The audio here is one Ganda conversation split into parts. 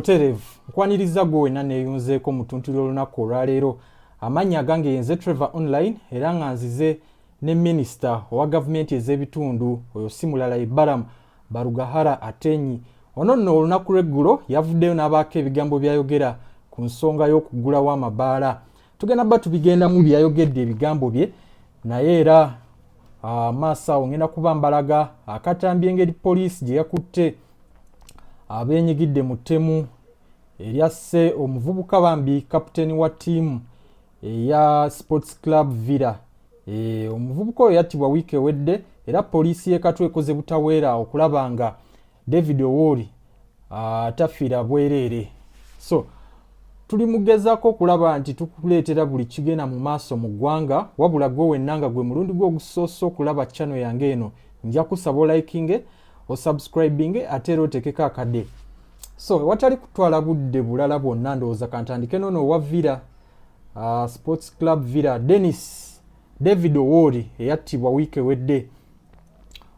Terevu nkwaniriza gwe wenna neeyunzeeko mu ttuntu ly'olunaku olwaleero. Amannya agange yenze Trevor Online era nga nzize ne minisita owa gavumenti ez'ebitundu oyo si mulala ye Balaam Barugahara Atenyi. Ono nno olunaku lw'eggulo yavuddeyo n'abaako ebigambo byayogera ku nsonga y'okuggulawo Mabaala. Tugenda bba tubigendamu byayogedde ebigambo bye naye era maaso awo ngenda kuba mbalaga akatambi engeri poliisi gye yakutte abenyigidde mu ttemu eryasse omuvubuka bambi kapiteeni wa ttiimu eya Sports Club Villa. Omuvubuka oyo yattibwa wiiki ewedde era poliisi y'e Katwe ekoze butaweera okulaba nga David Owori atafiira bwereere. So tuli mugezaako okulaba nti tukuleetera buli kigenda mu maaso mu ggwanga wabula gwe wenna nga gwe mulundi gwe ogusoose okulaba channel yange eno nja kusaba olikinge osubscribinge ate era otekeko akadde. So watali kutwala budde bulala bwonna ndowooza kantandike nono owa Villa Sports Club Villa David Owori eyattibwa wiiki ewedde.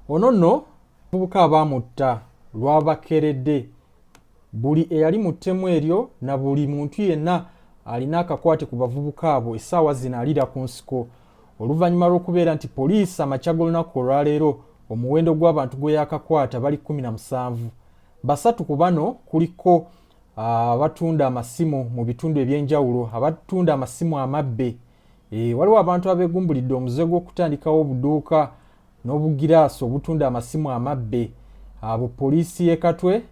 Ono nno abavubuka abaamutta lwabakeredde buli eyali mu ttemu eryo na buli muntu yenna alina akakwate ku bavubuka abo essaawa zino alira ku nsiko oluvannyuma lw'okubeera nti poliisi amakya g'olunaku olwaleero omuwendo gw'abantu gwe yakakwata bali 17. Basatu ku bano kuliko abatunda amasimu mu bitundu ebyenjawulo, abatunda amasimu amabbe. Waliwo abantu abeegumbulidde omuze gw'okutandikawo obuduuka n'obugiraasi obutunda amasimu amabbe. Abo poliisi y'e Katwe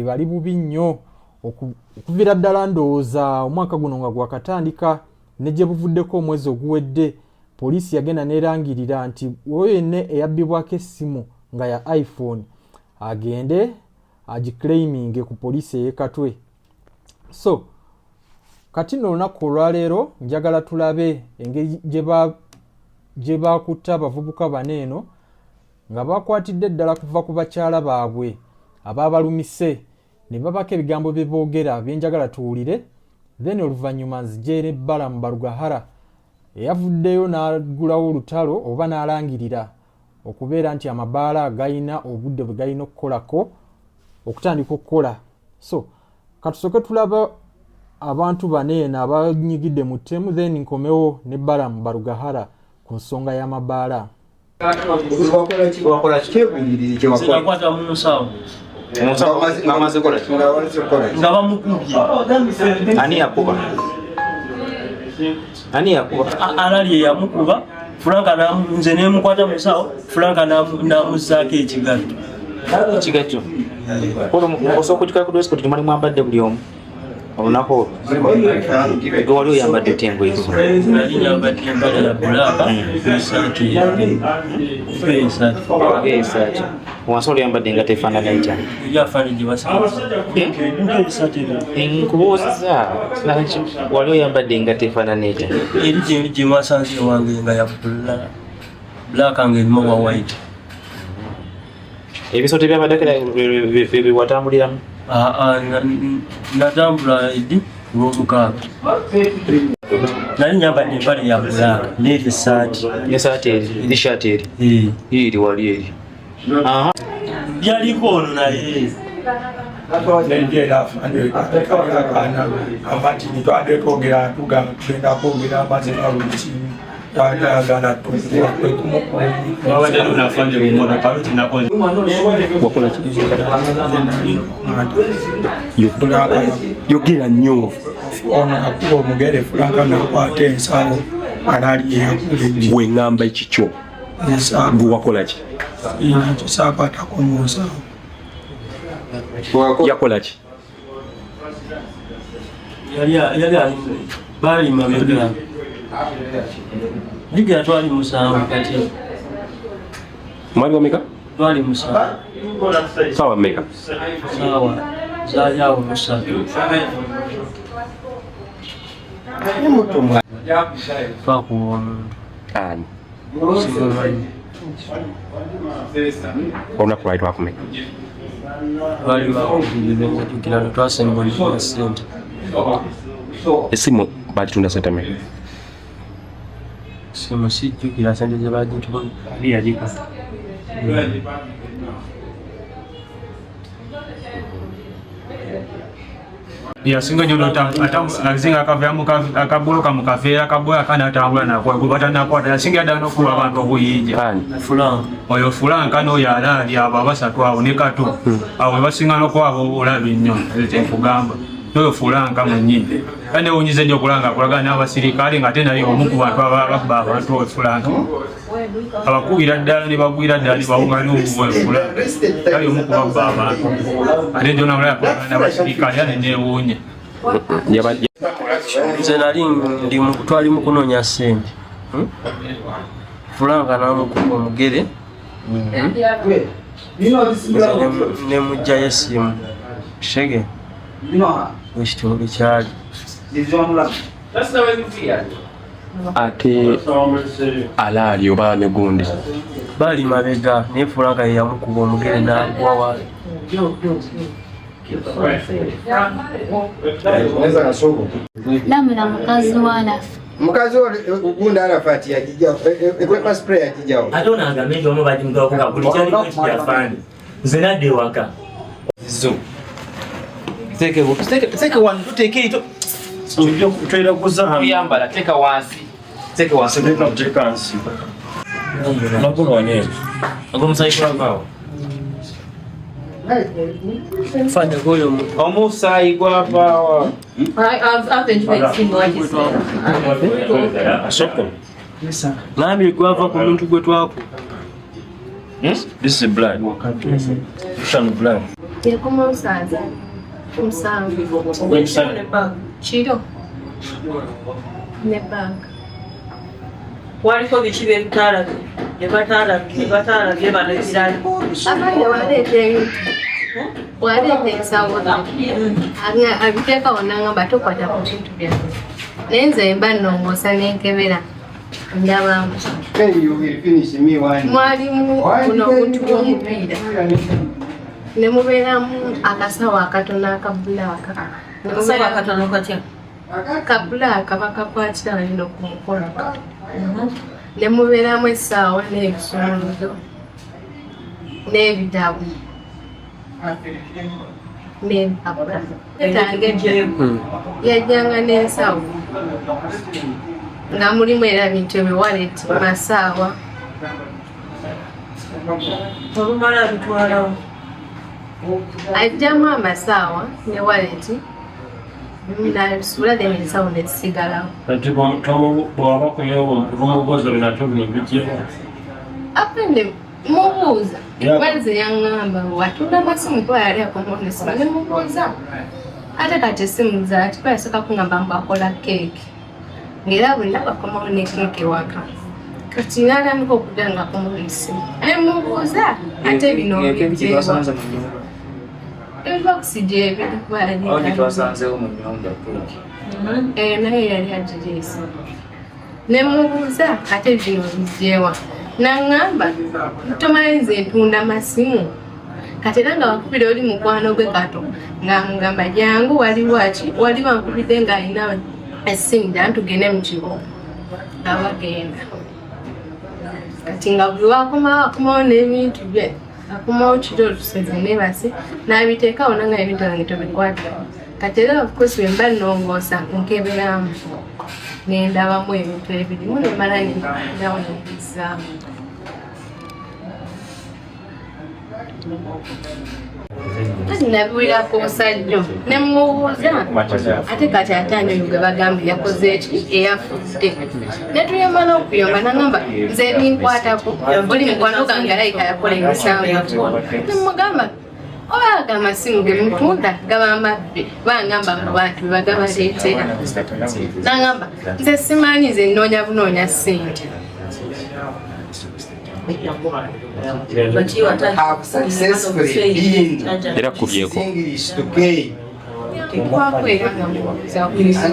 bali bubi nnyo okuviira ddala ndowooza omwaka guno nga gwakatandika ne gye buvuddeko omwezi oguwedde. Poliisi yagenda neerangirira nti oyo yenna eyabbibwako essimu nga ya iPhone agende agiclaiminge ku poliisi ey'e Katwe. So kati nno olunaku olwaleero njagala tulabe engeri gye baakutta abavubuka bano eno nga bakwatidde ddala kuva ku bakyala baabwe abaabalumise ne babako ebigambo bye boogera byenjagala tuwulire, then oluvannyuma nzije ne Balaam Barugahara eyavuddeyo n'aggulawo olutalo oba n'alangirira okubeera nti Amabaala gayina obudde bwe galina okukolako okutandika okukola. So katusooke tulaba abantu baneeno abanyigidde mu ttemu then nkomewo ne Balaam Barugahara ku nsonga y'Amabaala. Wakola kiteebuulirire kye wakola. Sinakwata mu musawo. Ngamaze kola ki? Nga bamukubye. Ani yakuba? Ani yakuba? Alali yamukuba. Franka nze nemukwata musawo. Franka namuzaako ekigatto. Ekigatto? Osobola okutikala ku dress code temwali mwambadde buli omu? Olunaku gwe wali oyambadde otya engoye zo? Nali nyambadde empale ya bbulaaka n'essaati esaati. Wansi oli oyambadde engatto efaanana etya? eryafaanana gye basaati Nkubuuzizza wali oyambadde engatto efaanana etya? eri gye mwasanze wange nga ya bbulaaka ng'erimu wa white. Ebisooto by'amadagala bye watambuliramu? Natambula edi olw'omukaaga. Nali nyambadde empale ya bbulaaka n'eri essaati. N'essaati eri? N'eshaati eri? Eri wali eri? Byaliko ono naye. Yogera nnyo ono akuba omugere Franka nakwata ensawo alali yakule gwe ngamba ekikyo gwe wakola ki? nakyo saakwatako mu nsawo. Yakola ki? Yali bali mabega. Liga twali musanvu kati. Mwali wameka? Twali musanvu. Sawa mmeka? Sawa. Zaayawo musatu. Twakuwona. Ani? Olunaku lwali twakumeka? Bali bakubira okujjukira twasembolera ssente. Essimu bagitunda ssente mmeka? Simu sijjukira ssente ze bagitunda. Ali yagikasa. yasinga nyo azinga akabuluka mu kafeera akaboya kana atambula nakwegubata nakwata yasinga ddala n'okuwa abantu obuyinja oyo fulanka n'oyo alaali abo abasatu abo ne kato abo basinga n'okuwaba obulabi nnyo ekyenkugamba n'oyo fulanka mwennyini era newunyize nnyo okulanga akulagana n'abasirikale ng'ate naye omu ku bantu ababba abantu oyo fulanka abakubira ddala ne bagwira ddala ne bawunga n'obuwa fulanka kali omu ku babba abantu ate njo namulala akulagana n'abasirikale era nenewuunya nze nali twali mu kunoonya ssente fulanka n'amukuba omugere ne mugjayo essimu shege wekitundu kyali ate alaali oba ne gundi baali mabega naye fulanka ye yamukuba omugere n'agwa wali Lamula mukazi wa Alafu. Mukazi gundi Alafu ati yajijawo ekwepa spray yajijawo ate onanga mengi omu bajimugawuka buli kyali kyafaani nze nadde ewaka Teke wano tuteeke ito tutera kuzaha tuyambala teka wansi nagunonye agomusayikulankaawo fanya goyo omusaayi gwavaawa nambye gwava ku muntu gwe twaku this is blood Russian blood Yakoma musaza. Musanvu. Kiro. Ne bank. Waliko biki by'ebitaala bye bataala bye banazirali Abanye waleeta ebintu. Waleeta ensawo abiteeka wonna ngamba tokwata ku bintu byange. Naye nze mba nnongoosa n'enkebera ndabamu. Mwalimu kuno okutuwa omupiira. Ne mubeeramu akasawo akatono akabulaaka. akasawo akatono katya Kabulaaka bakakwatira balina okumukono. Ne mubeeramu essaawa n'ebisumuluzo n'ebitabo n'empapula. Yajjanga n'ensawo nga mulimu era bintu ebyo waleti masaawa olumala bitwalawo ajjamu amasaawa ne waleti nabisula then ensawo nezisigalawo apende mubuuza wenze yaŋŋamba watunda amasimu kuba yali akomonesima ne mubuuza ate kati essimu zaati kuba yasooka kuŋŋamba mbakola keeki ng'era bwenna bakomawo ne keeki waka kati nalambika okudda nga akomawo essimu ne mubuuza ate bino bijeewa ebibokisi gyebiri kuba twasanzeewo mu nnyumba naye yali agireese ne mubuuza ate bino bijeewa naŋŋamba tomanyiza entunda amasimu kati era nga wakubira oli mukwano gwe kato nga mugamba jangu wali wankubidde ng'alina essimu dda ntugende mu kigo nga bagenda kati nga buli wakomawo n'ebintu bye akomawo kiro olutuseze nebase n'abiteekawo nanga ebintu nange tobikwatira kati era ofcourse bwe mba nnongoosa nkeberamu nendabamu ebintu ebirimu nemala nendawo nebizaamu kati nabiwirako osajjo ne mubuuza ate kati atanja oyo gwe bagambye yakoze eki eyafudde netuyomba n'okuyomba nagamba nze ninkwatako oli mukwano gange alayika yakola emisango nemugamba obaga amasimu ge mutunda gaba mabbe bangamba mu bantu begabaleetera nagamba nze simanyi nze nnoonya bunoonya ssente have successfully been era kubyeko English to pay. And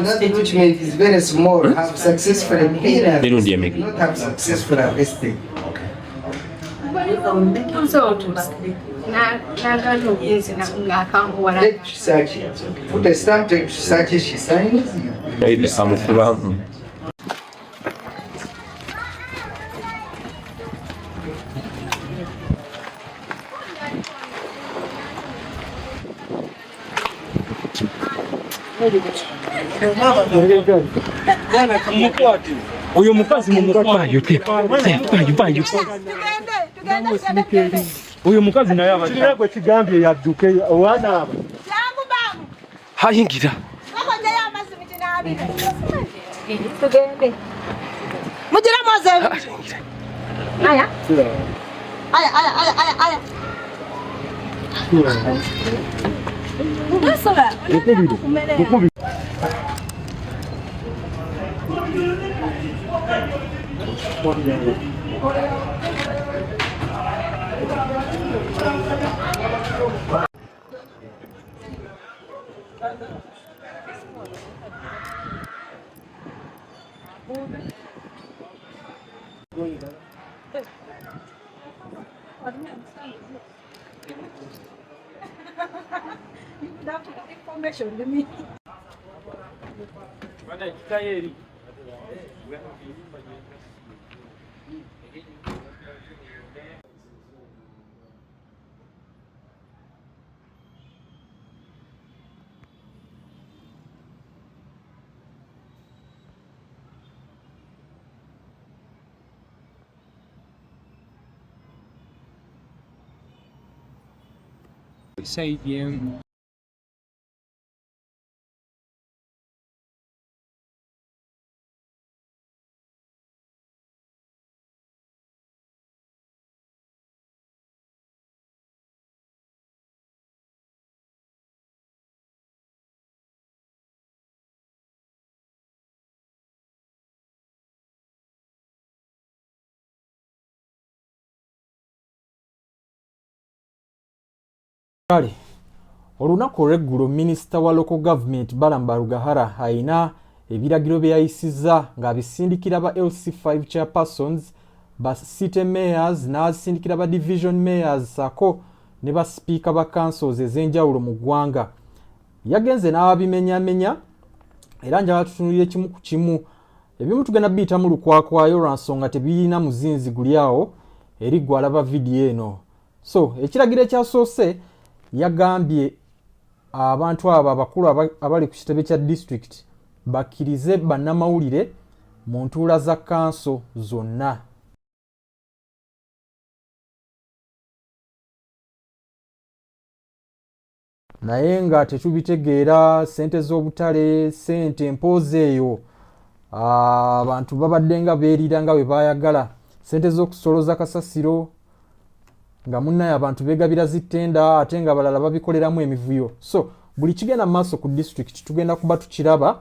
that document is very small. Have successfully been Mirundi emeka not have successfully arrested. Take research. Put a stamp, take research, she signs. aide amukubamu Uyu mukazi uyu mukazi naye abakiragwe kigambye yadduke owana aba hayingira Tugende. Mujira maze. Aya. Aya. Ndasala. Ukubi. Say bien. Kale olunaku olw'eggulo minisita wa local government Balaam Barugahara ayina ebiragiro bye yayisizza ng'abisindikira ba LC5 chairpersons ba city mayors n'asindikira ba division mayors sako ne ba speaker ba councils ez'enjawulo mu ggwanga. Yagenze n'ababimenyamenya era njala tutunulire kimu ku kimu ebimu tugenda biyita mu lukwakwayo lwa nsonga tebirina muzinzi guli awo eri gwe alaba vidiyo eno. So ekiragiro ekyasoose yagambye abantu abo abakulu abali ku kitebe kya district bakkirize bannamawulire mu ntuula za kanso zonna. Naye nga tetubitegeera ssente z'obutale ssente mpoozi eyo abantu babadde nga beerira nga bwe baayagala ssente z'okusoloza kasasiro nga munnaye abantu beegabira zitenda ate nga balala babikoleramu emivuyo. So buli kigenda maaso ku district tugenda kuba tukiraba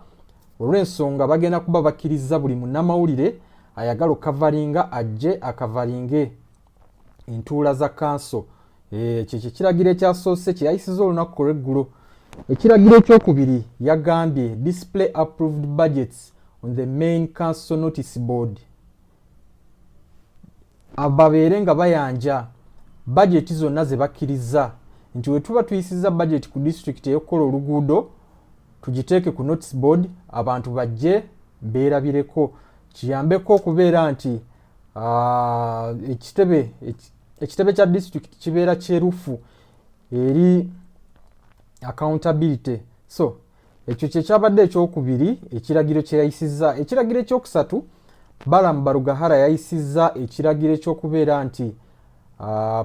olw'ensonga bagenda kuba bakkiriza buli munnamawulire ayagala okavalinga ajje akavalinge entuula za kanso. Ekyo kiragiro ekyasoose kye yayisiza olunaku olw'eggulo. Ekiragiro ekyokubiri yagambye display approved budgets on the main council notice board. Ababeere nga bayanja budget zonna ze bakkiriza nti we tuba tuyisiza budget ku district ey'okukola oluguudo tugiteeke ku notice board abantu bajje beerabireko kiyambeko okubeera nti ekitebe kya district kibeera kyerufu eri accountability. So ekyo kyekyabadde ekyokubiri ekiragiro kye yayisizza. Ekiragiro ekyokusatu Balaam Barugahara yayisizza ekiragiro ekyokubeera nti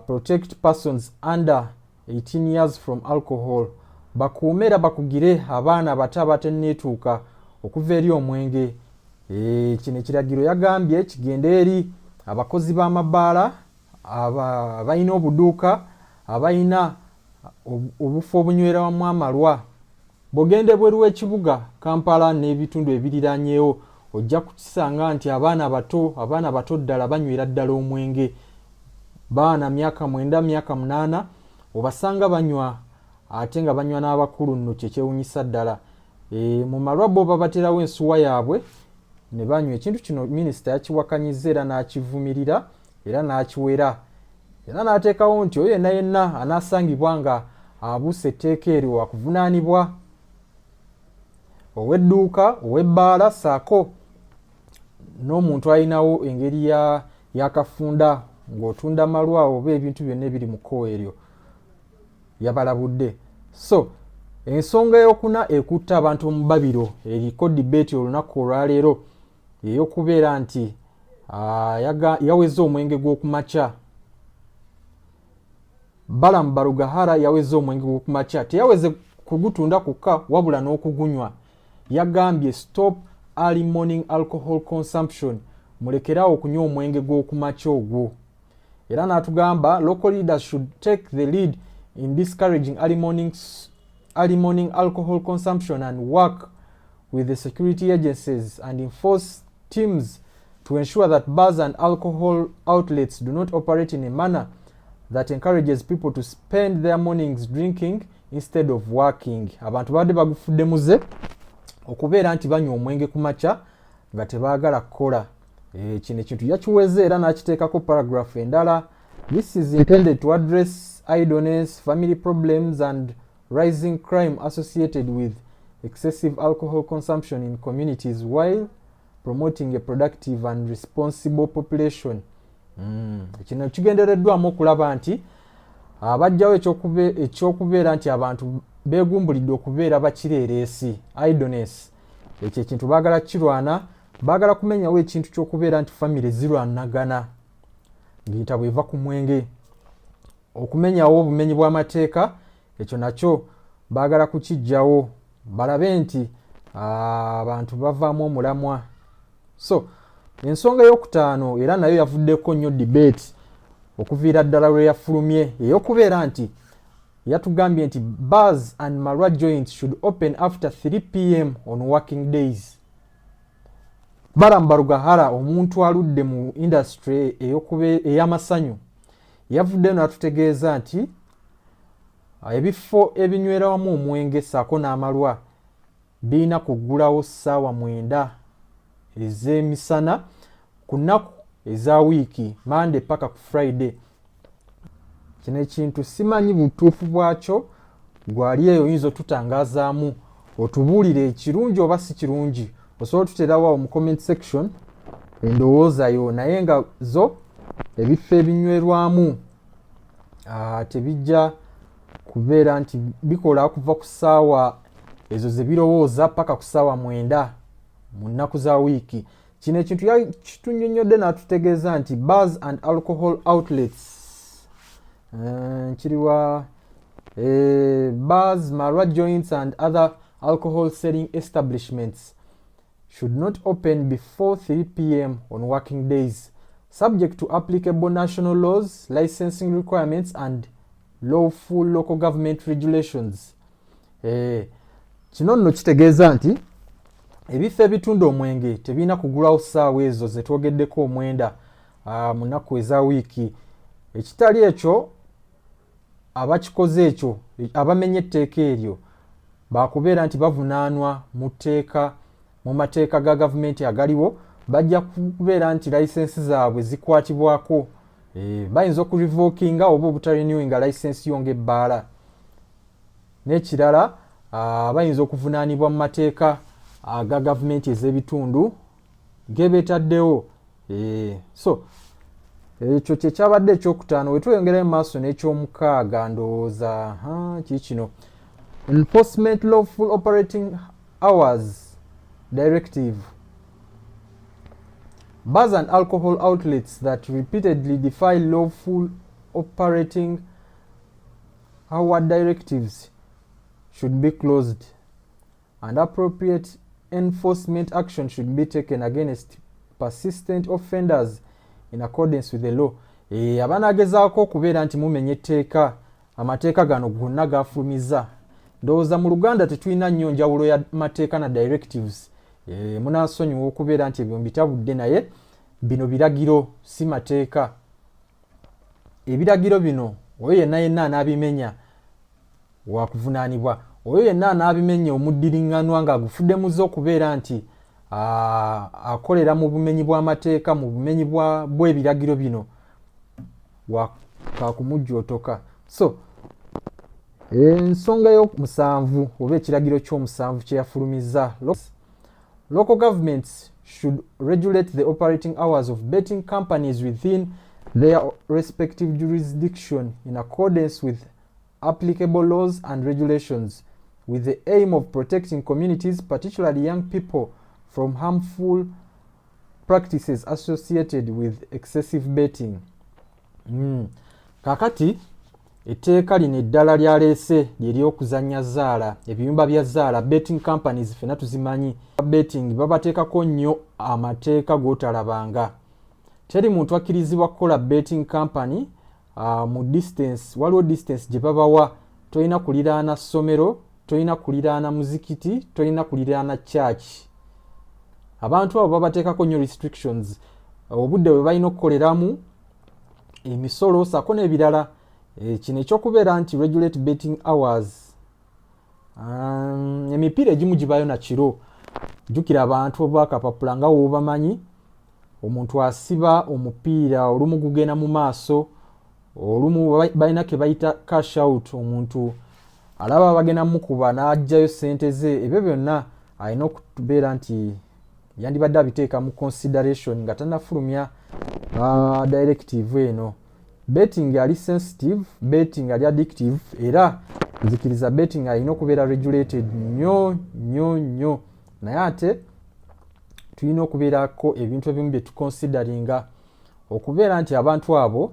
protect persons under 18 years from alcohol. Bakuume era bakugire abaana abato abatenneetuuka okuva eri omwenge. Kino ekiragiro yagambye kigenda eri abakozi ba Mabaala abalina obuduuka abalina obufu obunyweramu amalwa. Bw'ogenda ebweru w'ekibuga Kampala n'ebitundu ebiriraanyeewo ojja kukisanga nti abaana bato ddala banywera ddala omwenge. Baana myaka 9 myaka 8 obasanga banywa ate nga banywa n'abakulu nno kyekyewunyisa ddala. Mu malwa bo babaterawo ensuwa yaabwe ne banywa. Ekintu kino minisita yakiwakanyiza era n'akivumirira era n'akiwera era n'ateekawo nti oyo yenna anaasangibwa nga abuuse etteeka eryo wakuvunaanibwa. Ow'edduuka ow'ebbaala saako n'omuntu alinawo engeri yakafunda ng'otunda malwa oba ebintu byonna ebiri mu kkowa eryo yabalabudde. So ensonga eyokuna ekutta abantu mu babiro eriko debate olunaku olwaleero eyokubeera nti yaweze omwenge gw'okumakya. Balaam Barugahara yaweze omwenge gw'okumakya, teyaweze kugutunda kukka wabula n'okugunywa. Yagambye stop early morning alcohol consumption, mulekerawo okunywa omwenge gw'okumakya ogwo. Era n'atugamba local leaders should take the lead in discouraging early morning alcohol consumption and work with the security agencies and enforce teams to ensure that bars and alcohol outlets do not operate in a manner that encourages people to spend their mornings drinking instead of working. Abantu badde bagufudde muze okubeera nti banywa omwenge ku makya nga tebaagala kukola. Kino ekintu yakiweze era n'akiteekako paragraph endala. This is intended to address idleness, family problems and rising crime associated with excessive alcohol consumption in communities while promoting a productive and responsible population. Kino kigendereddwamu okulaba nti abajjawo ekyokubeera nti abantu beegumbulidde okubeera bakireereesi, idleness. Ekyo ekintu baagala kirwana, baagala kumenyawo ekintu ky'okubeera nti famire zirwanagana ng'eyita bw'eva ku mwenge. Okumenyawo obumenyi bw'amateeka, ekyo nakyo baagala kukiggyawo balabe nti abantu bavaamu omulamwa. So ensonga ey'okutaano era nayo yavuddeko nnyo debate okuviira ddala lwe yafulumye ey'okubeera nti yatugambye nti bars and marwa joints should open after 3 p.m. on working days. Balaam Barugahara, omuntu aludde mu industry ey'amasanyu, yavudde n'atutegeeza nti ebifo ebinywerawamu omwenge ssaako n'amalwa birina kuggulawo ssaawa 9 ez'emisana ku nnaku eza wiiki, Monday paka ku Friday. Kino ekintu simanyi butuufu bwakyo, gwali eyo oyinza otutangazaamu otubuulire ekirungi oba si kirungi. Osobola otuterawo mu comment section endowooza yo, naye nga zo ebifo ebinywerwamu tebijja kubeera nti bikola kuva ku ssaawa ezo ze birowooza paka ku ssaawa 9 mu nnaku za wiiki. Kino ekintu kitunnyonnyodde n'atutegeeza nti bars and alcohol outlets kiriwa bars, marwa joints and other alcohol selling establishments should not open before 3 p.m. on working days, subject to applicable national laws, licensing requirements and lawful local government regulations. Kino nno kitegeeza nti ebifo ebitunda omwenge tebirina kugulawo ssaawa ezo ze twogeddeko omwenda mu nnaku eza wiiki. Ekitali ekyo abakikoze ekyo abamenye etteeka eryo baakubeera nti bavunaanwa mu mateeka ga gavumenti agaliwo, bajja kubeera nti layisensi zaabwe zikwatibwako. Bayinza okurevokinga oba obutarenewinga layisensi yo ng'ebbaala. N'ekirala bayinza okuvunaanibwa mu mateeka aga gavumenti ez'ebitundu gebeetaddewo. So ekyo kyekyabadde ekyokutaano. Wetweyongera mu maaso n'ekyomukaaga ndowooza kikino, Enforcement Lawful Operating Hours Directive. Bars and alcohol outlets that repeatedly defy lawful operating hour directives should be closed, and appropriate enforcement action should be taken against persistent offenders in accordance with the law. Abanagezaako okubeera nti mumenye etteeka, amateeka gano gonna gafulumiza. Ndowooza mu Luganda tetulina nnyo njawulo ya mateeka na directives. Munansonyiwa okubeera nti ebyo mbitabudde, naye bino biragiro si mateeka. Ebiragiro bino oyo yenna anaabimenya wakuvunaanibwa. Oyo yenna anaabimenya omuddiriŋŋanwa ng'agufudde muze okubeera nti akolera mu bumenyi bw'amateeka, mu bumenyi bw'ebiragiro bino, wakakumujjootoka. So ensonga y'omusanvu oba ekiragiro ky'omusanvu kye yafulumiza, local governments should regulate the operating hours of betting companies within their respective jurisdiction in accordance with applicable laws and regulations. with the aim of protecting communities, particularly young people, from harmful practices associated with excessive betting. Kakati etteeka lino eddala lya Aleese ly'eryokuzannya zaala, ebiyumba bya zaala, betting companies fena tuzimanyi. Betting babateekako nnyo amateeka g'otalabanga. Teri muntu akkirizibwa kukola betting company mu distance, waliwo distance gye babawa. Tolina kuliraana ssomero, tolina kuliraana muzikiti, tolina kuliraana church. Abantu abo babateekako nnyo restrictions, obudde bwe balina okukoleramu, emisolo sako n'ebirala. Kino ekyokubeera nti regulate betting hours. Emipiira egimu gibayo na kiro. Jjukira abantu obwakapapula nga wobamanyi, omuntu asiba omupiira olumu gugenda mu maaso, olumu balina ke bayita cash out, omuntu alaba bagenda mukuba n'ajjayo ssente ze. Ebyo byonna alina okubeera nti yandibadde abiteeka mu consideration nga tannafulumya directive eno. Betting ali sensitive, betting ali addictive, era nzikiriza betting alina okubeera regulated nnyo. Naye ate tulina okubeerako ebintu ebimu bye tuconsideringa, okubeera nti abantu abo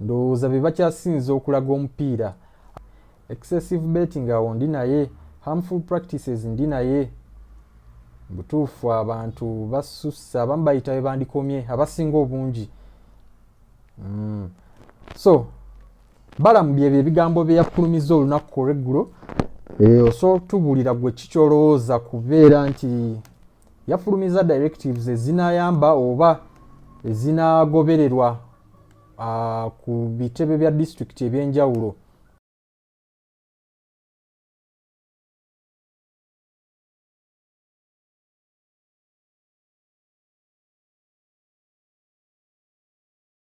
ndowooza be bakyasinza okulaga omupiira. Excessive betting awo ndi naye, harmful practices ndi naye. Butuufu abantu basussa, abamu bayita be bandikomye, abasinga obungi. So Balaam byebyo ebigambo bye yafulumiza olunaku kolweggulo. Osobola okutubuulira gwe kikyolowooza kubeera nti yafulumiza directives ezinayamba oba ezinagobererwa ku bitebe bya district ebyenjawulo